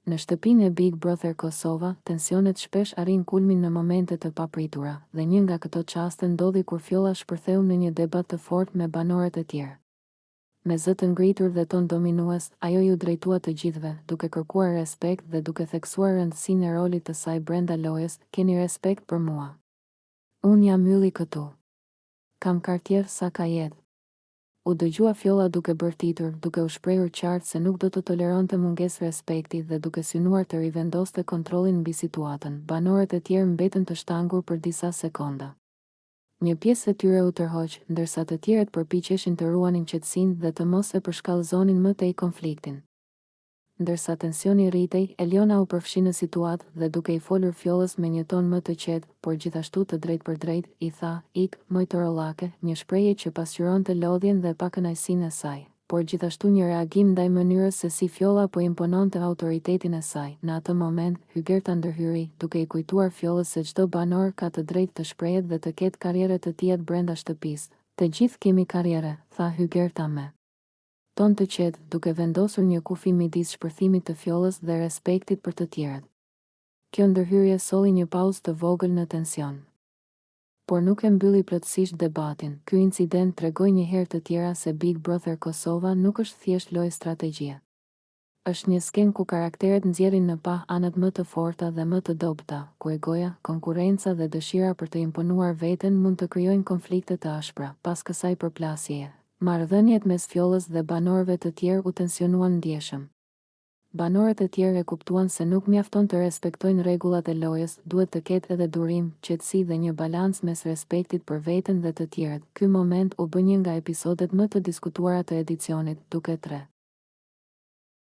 Në shtëpinë e Big Brother Kosova, tensionet shpesh arrin kulmin në momente të papritura, dhe një nga këto çaste ndodhi kur Fjolla shpërtheu në një debat të fortë me banorët e tjerë. Me zë të ngritur dhe ton dominues, ajo ju drejtua të gjithëve, duke kërkuar respekt dhe duke theksuar rëndësinë e rolit të saj brenda lojës. Keni respekt për mua. Unë jam ylli këtu. Kam kartjer sa ka jetë. U dëgjua Fjolla duke bërtitur, duke u shprehur qartë se nuk do të toleronte mungesë respekti dhe duke synuar të rivendoste kontrollin mbi situatën. Banorët e tjerë mbetën të shtangur për disa sekonda. Një pjesë e tyre u tërhoq, ndërsa të tjerët përpiqeshin të ruanin qetësinë dhe të mos e përshkallëzonin më tej konfliktin. Ndërsa tensioni rritej, Eliona u përfshi në situatë dhe duke i folur Fjollës me një ton më të qetë, por gjithashtu të drejtë për drejtë, i tha: "Ik, mojtorollake", një shprehje që pasqyronte lodhjen dhe pakënaqësinë e saj, por gjithashtu një reagim ndaj mënyrës se si Fjolla po impononte autoritetin e saj. Në atë moment, Hygerta ndërhyri, duke i kujtuar Fjollës se çdo banor ka të drejtë të shprehet dhe të ketë karriere të tij brenda shtëpisë. "Të gjithë kemi karriere", tha Hygerta me ton të qetë, duke vendosur një kufi midis shpërthimit të Fjollës dhe respektit për të tjerët. Kjo ndërhyrje solli një pauzë të vogël në tension. Por nuk e mbylli plotësisht debatin. Ky incident tregoi një herë të tjera se Big Brother Kosova nuk është thjesht lojë strategjie. Është një skenë ku karakteret nxjerrin në pa anët më të forta dhe më të dobëta, ku egoja, konkurrenca dhe dëshira për të imponuar veten mund të krijojnë konflikte të ashpra. Pas kësaj përplasjeje, marrëdhëniet mes Fjollës dhe banorëve të tjerë u tensionuan ndjeshëm. Banorët e tjerë e kuptuan se nuk mjafton të respektojnë rregullat e lojës, duhet të ketë edhe durim, qetësi dhe një balancë mes respektit për veten dhe të tjerët. Ky moment u bë një nga episodet më të diskutuara të edicionit, duke